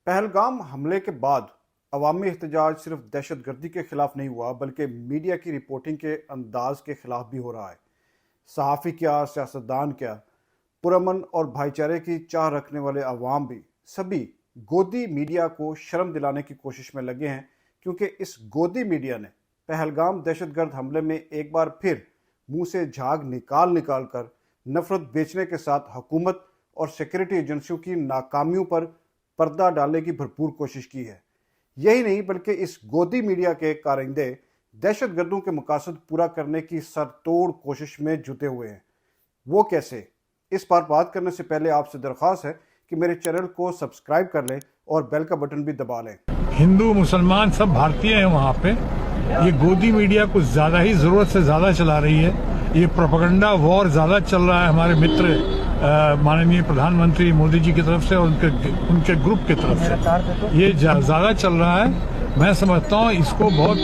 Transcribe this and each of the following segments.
पहलगाम हमले के बाद अवामी एहतजाज सिर्फ दहशतगर्दी के खिलाफ नहीं हुआ बल्कि मीडिया की रिपोर्टिंग के अंदाज के खिलाफ भी हो रहा है। सहाफ़ी क्या, सियासतदान क्या, पुरअमन और भाईचारे की चाह रखने वाले अवाम भी सभी गोदी मीडिया को शर्म दिलाने की कोशिश में लगे हैं, क्योंकि इस गोदी मीडिया ने पहलगाम दहशतगर्द हमले में एक बार फिर मुंह से झाग निकाल कर नफरत बेचने के साथ हुकूमत और सिक्योरिटी एजेंसियों की नाकामियों पर पर्दा डालने की भरपूर कोशिश की है। यही नहीं बल्कि इस गोदी मीडिया के कारिंदे दहशतगर्दों के मकासद पूरा करने की सरतोड़ कोशिश में जुटे हुए हैं। वो कैसे? इस पर बात करने से पहले आपसे दरख्वास्त है कि मेरे चैनल को सब्सक्राइब कर लें और बेल का बटन भी दबा लें। हिंदू मुसलमान सब भारतीय हैं वहाँ पे। ये गोदी मीडिया कुछ ज्यादा ही जरूरत से ज्यादा चला रही है। ये प्रोपेगेंडा वॉर ज्यादा चल रहा है हमारे मित्र माननीय प्रधानमंत्री मोदी जी की तरफ से और उनके ग्रुप की तरफ से ये ज्यादा चल रहा है। मैं समझता हूँ इसको बहुत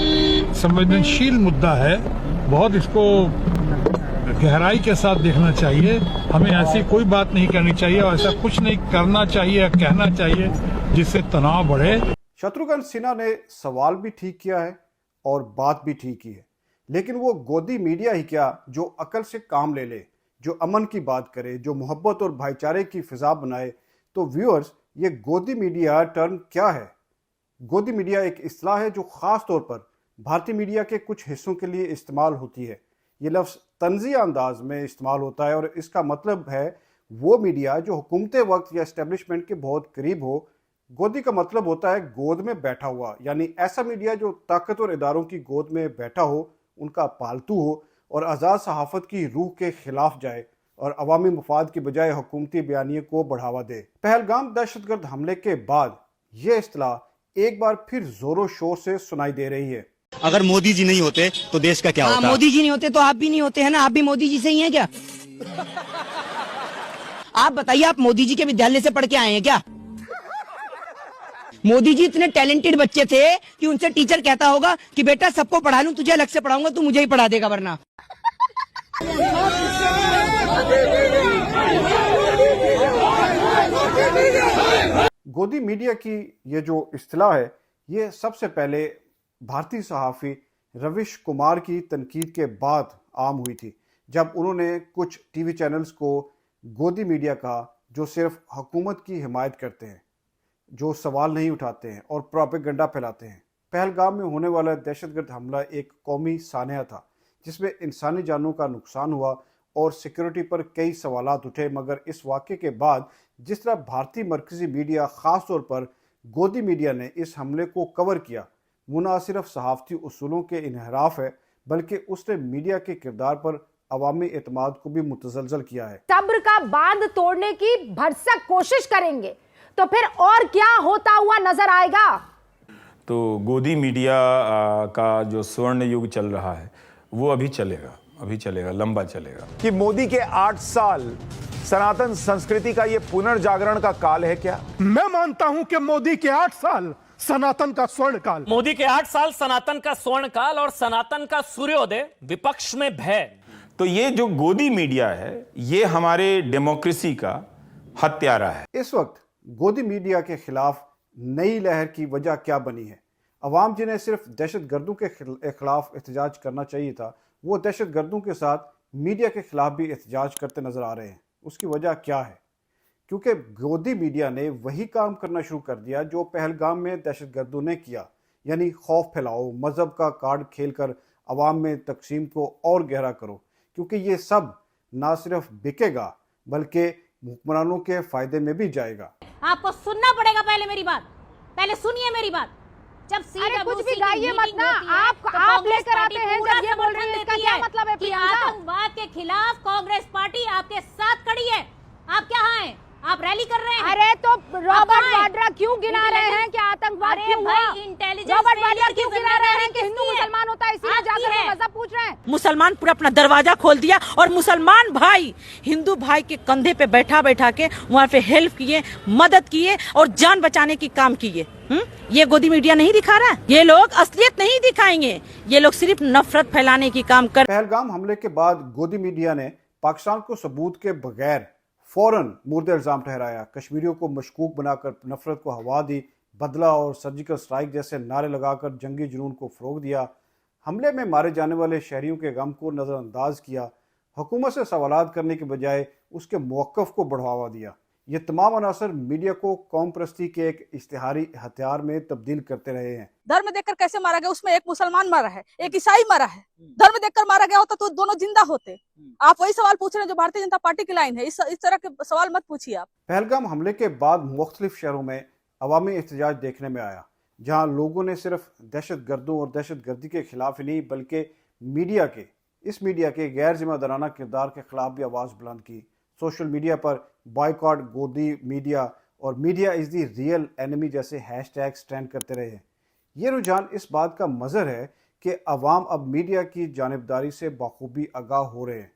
संवेदनशील मुद्दा है, बहुत इसको गहराई के साथ देखना चाहिए। हमें ऐसी कोई बात नहीं करनी चाहिए और ऐसा कुछ नहीं करना चाहिए, कहना चाहिए जिससे तनाव बढ़े। शत्रुघ्न सिन्हा ने सवाल भी ठीक किया है और बात भी ठीक की है, लेकिन वो गोदी मीडिया ही क्या जो अकल से काम ले ले, जो अमन की बात करे, जो मोहब्बत और भाईचारे की फिजा बनाए। तो व्यूअर्स, ये गोदी मीडिया टर्म क्या है? गोदी मीडिया एक इस्तेलाह है जो खास तौर पर भारतीय मीडिया के कुछ हिस्सों के लिए इस्तेमाल होती है। ये लफ्ज़ तंज़िया अंदाज में इस्तेमाल होता है और इसका मतलब है वो मीडिया जो हुकूमत वक्त या एस्टेब्लिशमेंट के बहुत करीब हो। गोदी का मतलब होता है गोद में बैठा हुआ, यानी ऐसा मीडिया जो ताकतवर इदारों की गोद में बैठा हो, उनका पालतू हो और आज़ाद सहाफ़त की रूह के खिलाफ जाए और अवामी मुफाद की बजाय हुकूमती बयानिए को बढ़ावा दे। पहलगाम दहशतगर्द हमले के बाद ये इस्तेलाह एक बार फिर जोरों शोर से सुनाई दे रही है। अगर मोदी जी नहीं होते तो देश का क्या होता? मोदी जी नहीं होते तो आप भी नहीं होते हैं ना, आप भी मोदी जी से ही हैं क्या? आप बताइए, आप मोदी जी के विद्यालय से पढ़ के आए हैं क्या? मोदी जी इतने टैलेंटेड बच्चे थे कि उनसे टीचर कहता होगा कि बेटा सबको पढ़ा लूं, तुझे अलग से पढ़ाऊंगा, तू मुझे ही पढ़ा देगा वरना। गोदी मीडिया की ये जो इस्तिलाह है, ये सबसे पहले भारतीय सहाफ़ी रविश कुमार की तनकीद के बाद आम हुई थी, जब उन्होंने कुछ टीवी चैनल्स को गोदी मीडिया कहा जो सिर्फ हुकूमत की हिमायत करते हैं, जो सवाल नहीं उठाते हैं और प्रोपेगेंडा फैलाते हैं। पहलगाम में होने वाला दहशतगर्द हमला एक कौमी सानया था जिसमें इंसानी जानों का नुकसान हुआ और सिक्योरिटी पर कई सवालात उठे। मगर इस वाक़े के बाद जिस तरह भारतीय मरकज़ी मीडिया ख़ास तौर पर गोदी मीडिया ने इस हमले को कवर किया, वो न सिर्फ सहाफ़ती उसूलों के इन्हराफ है बल्कि उसने मीडिया के किरदार पर अवामी एतमाद को भी मुतज़लज़ल किया है। सब्र का बांध तोड़ने की भरसक कोशिश करेंगे तो फिर और क्या होता हुआ नजर आएगा? तो गोदी मीडिया का जो स्वर्ण युग चल रहा है वो अभी चलेगा, लंबा चलेगा। कि मोदी के 8 साल सनातन संस्कृति का ये पुनर्जागरण का काल है क्या? मैं मानता हूं कि मोदी के 8 साल सनातन का स्वर्ण काल, मोदी के 8 साल सनातन का स्वर्ण काल और सनातन का सूर्योदय, विपक्ष में भय। तो ये जो गोदी मीडिया है ये हमारे डेमोक्रेसी का हत्यारा है। इस वक्त गोदी मीडिया के खिलाफ नई लहर की वजह क्या बनी है? अवाम जिन्हें सिर्फ दहशतगर्दों के खिलाफ एहतजाज करना चाहिए था, वो दहशतगर्दों के साथ मीडिया के खिलाफ भी एहतजाज करते नजर आ रहे हैं। उसकी वजह क्या है? क्योंकि गोदी मीडिया ने वही काम करना शुरू कर दिया जो पहलगाम में दहशतगर्दों ने किया, यानी खौफ फैलाओ, मजहब का कार्ड खेलकर अवाम में तकसीम को और गहरा करो, क्योंकि ये सब ना सिर्फ बिकेगा बल्कि हुक्मरानों के फायदे में भी जाएगा। आपको सुनना पड़ेगा, पहले मेरी बात, पहले सुनिए मेरी बात। जब कुछ भी गाइए मत ना, आप लेकर आते हैं जब ये बोल रहे हैं, इसका क्या मतलब है? कि आतंकवाद के खिलाफ कांग्रेस पार्टी आपके साथ खड़ी है। आप क्या हैं? आप रैली कर रहे हैं। अरे तो रॉबर्ट वाड्रा क्यों गिना रहे हैं कि आतंकवाद क्यों हुआ? रॉबर्ट वाड्रा क्यों गिना रहे हैं कि हिंदू मुसलमान होता है, इसीलिए जाकर वो मजहब पूछ रहे हैं? मुसलमान पूरा अपना दरवाजा खोल दिया और मुसलमान भाई हिंदू भाई के कंधे पे बैठा के वहाँ पे हेल्प किए, मदद किए और जान बचाने की काम किए। ये गोदी मीडिया नहीं दिखा रहा, ये लोग असलियत नहीं दिखाएंगे, ये लोग सिर्फ नफरत फैलाने की काम कर। पहलगाम हमले के बाद गोदी मीडिया ने पाकिस्तान को सबूत के बगैर फौरन मुर्दे इल्ज़ाम ठहराया, कश्मीरियों को मशकूक बनाकर नफरत को हवा दी, बदला और सर्जिकल स्ट्राइक जैसे नारे लगाकर जंगी जुनून को फ़रोग दिया, हमले में मारे जाने वाले शहरियों के गम को नज़रअंदाज किया, हुकूमत से सवालात करने के बजाय उसके मौक़िफ़ को बढ़ावा दिया। ये तमाम अनासर मीडिया को कौम परस्ती के एक इश्तिहारी हथियार में तब्दील करते रहे हैं। धर्म देखकर कैसे मारा गया, उसमें एक मुसलमान मरा है, एक ईसाई मरा है। धर्म देखकर मारा गया होता तो दोनों जिंदा होते। आप वही सवाल पूछ रहे हैं जो भारतीय जनता पार्टी की लाइन है। इस तरह के सवाल मत पूछिए आप। पहलगाम हमले के बाद मुख्तलिफ शहरों में अवामी एहतजाज देखने में आया, जहां लोगों ने सिर्फ दहशत गर्दों और दहशत गर्दी के खिलाफ ही नहीं बल्कि मीडिया के गैर जिम्मेदाराना किरदार के खिलाफ भी आवाज़ बुलंद की। सोशल मीडिया पर बॉयकॉट गोदी मीडिया और media is the real enemy जैसे हैशटैग्स ट्रेंड करते रहे। ये रुझान इस बात का मज़हर है कि अवाम अब मीडिया की जानिबदारी से बखूबी आगाह हो रहे हैं।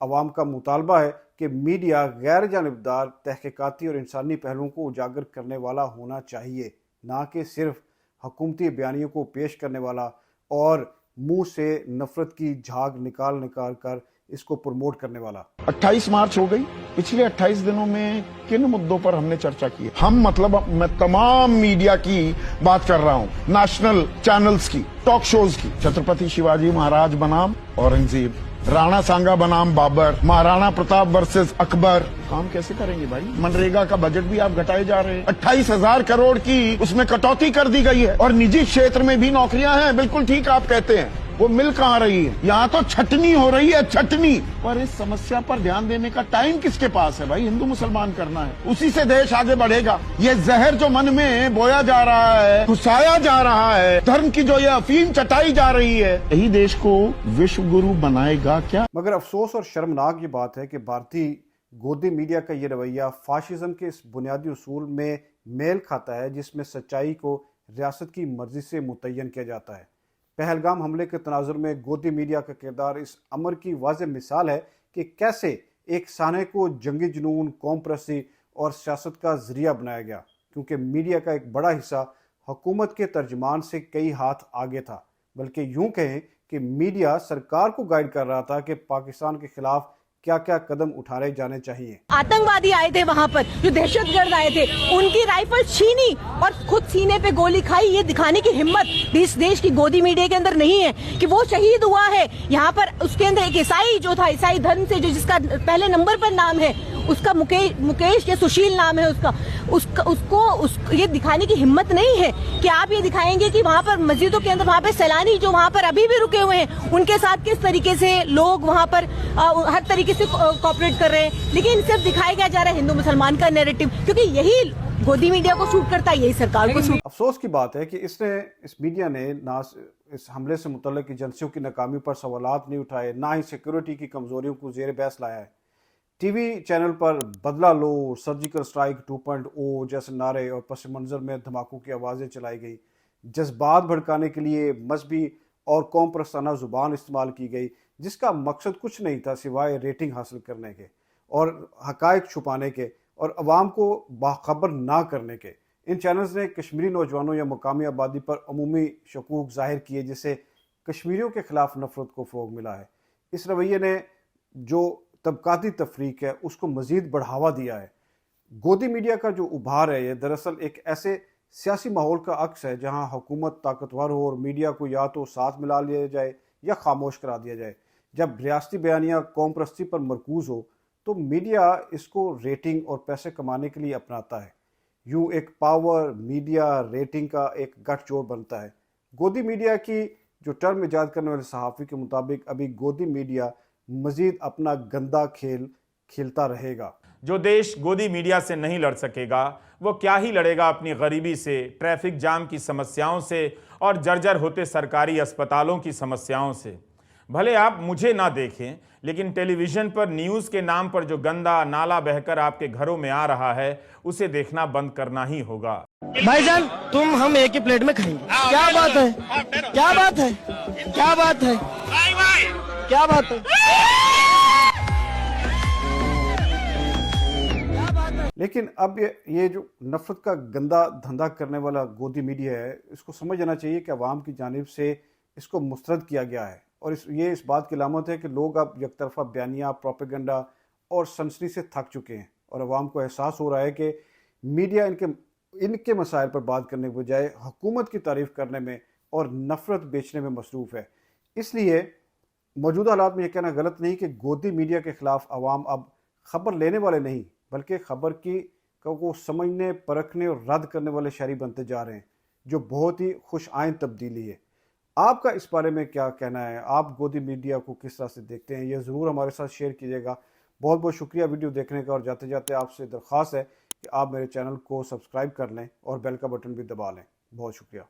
अवाम का मुतालबा है कि मीडिया गैर जानिबदार, तहकीकाती और इंसानी पहलुओं को उजागर करने वाला होना चाहिए, ना कि सिर्फ हुकूमती बयानियों को पेश करने वाला और मुंह से नफरत की झाग निकाल कर इसको प्रमोट करने वाला। 28 मार्च हो गई। पिछले 28 दिनों में किन मुद्दों पर हमने चर्चा की? मैं तमाम मीडिया की बात कर रहा हूँ, नेशनल चैनल्स की, टॉक शोज की। छत्रपति शिवाजी महाराज बनाम औरंगजेब, राणा सांगा बनाम बाबर, महाराणा प्रताप वर्सेस अकबर। काम कैसे करेंगे भाई? मनरेगा का बजट भी आप घटाए जा रहे हैं। 28,000 करोड़ की उसमें कटौती कर दी गई है और निजी क्षेत्र में भी नौकरियां हैं। बिल्कुल ठीक आप कहते हैं, वो मिल कहाँ रही है? यहाँ तो छटनी हो रही है, छटनी। पर इस समस्या पर ध्यान देने का टाइम किसके पास है भाई? हिंदू मुसलमान करना है, उसी से देश आगे बढ़ेगा। ये जहर जो मन में बोया जा रहा है, घुसाया जा रहा है, धर्म की जो ये अफीम चटाई जा रही है, यही देश को विश्व गुरु बनाएगा क्या? मगर अफसोस और शर्मनाक ये बात है कि भारतीय गोदी मीडिया का ये रवैया फाशिज्म के इस बुनियादी उसूल में मेल खाता है, जिसमें सच्चाई को रियासत की मर्जी से मुतय्यन किया जाता है। पहलगाम हमले के तनाजुर में गोदी मीडिया का किरदार इस अमर की वाज़ेह मिसाल है कि कैसे एक साने को जंगी जुनून, कौम परस्ती और सियासत का जरिया बनाया गया, क्योंकि मीडिया का एक बड़ा हिस्सा हुकूमत के तर्जुमान से कई हाथ आगे था। बल्कि यूं कहें कि मीडिया सरकार को गाइड कर रहा था कि पाकिस्तान के खिलाफ क्या क्या कदम उठाए जाने चाहिए। आतंकवादी आए थे वहाँ पर, जो दहशतगर्द आए थे, उनकी राइफल छीनी और खुद सीने पे गोली खाई। ये दिखाने की हिम्मत इस देश की गोदी मीडिया के अंदर नहीं है कि वो शहीद हुआ है। यहाँ पर उसके अंदर एक ईसाई जो था, ईसाई धर्म से जो जिसका पहले नंबर पर नाम है, उसका मुकेश या सुशील नाम है उसको ये दिखाने की हिम्मत नहीं है कि आप ये दिखाएंगे कि वहाँ पर मस्जिदों के अंदर वहाँ पे सैलानी जो वहाँ पर अभी भी रुके हुए हैं, उनके साथ किस तरीके से लोग वहाँ पर हर तरीके से कोऑपरेट कर रहे हैं। लेकिन सिर्फ दिखाया जा रहा है हिंदू मुसलमान का नैरेटिव, क्योंकि यही गोदी मीडिया को सूट करता है, यही सरकार को सूट। अफसोस की बात है कि इस मीडिया ने ना इस हमले से मुतल्लिक एजेंसियों की नाकामी पर सवालात नहीं उठाए, ना ही सिक्योरिटी की कमजोरियों को जेर बहस लाया है। टीवी चैनल पर बदला लो, सर्जिकल स्ट्राइक 2.0 जैसे नारे और पस मंजर में धमाकों की आवाज़ें चलाई गई। जज्बात भड़काने के लिए मजहबी और कौम परस्ताना जुबान इस्तेमाल की गई, जिसका मकसद कुछ नहीं था सिवाय रेटिंग हासिल करने के और हकायक छुपाने के और अवाम को बाखबर ना करने के। इन चैनल्स ने कश्मीरी नौजवानों या मकामी आबादी पर अमूमी शकूक जाहिर किए, जिससे कश्मीरियों के खिलाफ नफरत को फ़रोग मिला है। इस रवैये ने जो तबकाती तफरीक है उसको मज़ीद बढ़ावा दिया है। गोदी मीडिया का जो उभार है ये दरअसल एक ऐसे सियासी माहौल का अक्स है जहां हुकूमत ताकतवर हो और मीडिया को या तो साथ मिला लिया जाए या खामोश करा दिया जाए। जब रियासती बयानिया कौम परस्ती पर मरकूज हो तो मीडिया इसको रेटिंग और पैसे कमाने के लिए अपनाता है। यूँ एक पावर मीडिया रेटिंग का एक गठजोड़ बनता है। गोदी मीडिया की जो टर्म ईजाद करने वाले सहाफ़ी के मुताबिक अभी गोदी मीडिया मजीद अपना गंदा खेल खेलता रहेगा। जो देश गोदी मीडिया से नहीं लड़ सकेगा वो क्या ही लड़ेगा अपनी गरीबी से, ट्रैफिक जाम की समस्याओं से और जर्जर होते सरकारी अस्पतालों की समस्याओं से। भले आप मुझे ना देखें, लेकिन टेलीविजन पर न्यूज़ के नाम पर जो गंदा नाला बहकर आपके घरों में आ रहा है उसे देखना बंद करना ही होगा। भाईजान तुम हम एक ही प्लेट में खाएंगे। क्या बात है, क्या बात है, क्या बात है, क्या बात है। लेकिन अब ये जो नफरत का गंदा धंधा करने वाला गोदी मीडिया है, इसको समझ जाना चाहिए कि अवाम की जानिब से इसको मुस्तरद किया गया है और इस बात की अलामत है कि लोग अब यकतरफा बयानिया, प्रोपेगेंडा और सनसनी से थक चुके हैं। और अवाम को एहसास हो रहा है कि मीडिया इनके मसाइल पर बात करने के बजाय हुकूमत की तारीफ करने में और नफरत बेचने में मसरूफ़ है। इसलिए मौजूदा हालात में यह कहना गलत नहीं कि गोदी मीडिया के खिलाफ अवाम अब खबर लेने वाले नहीं बल्कि खबर को समझने, परखने और रद्द करने वाले शहरी बनते जा रहे हैं, जो बहुत ही खुश आइंद तब्दीली है। आपका इस बारे में क्या कहना है? आप गोदी मीडिया को किस तरह से देखते हैं? यह ज़रूर हमारे साथ शेयर कीजिएगा। बहुत बहुत शुक्रिया वीडियो देखने का, और जाते जाते आपसे दरख्वास्त है कि आप मेरे चैनल को सब्सक्राइब कर लें और बेल का बटन भी दबा लें। बहुत शुक्रिया।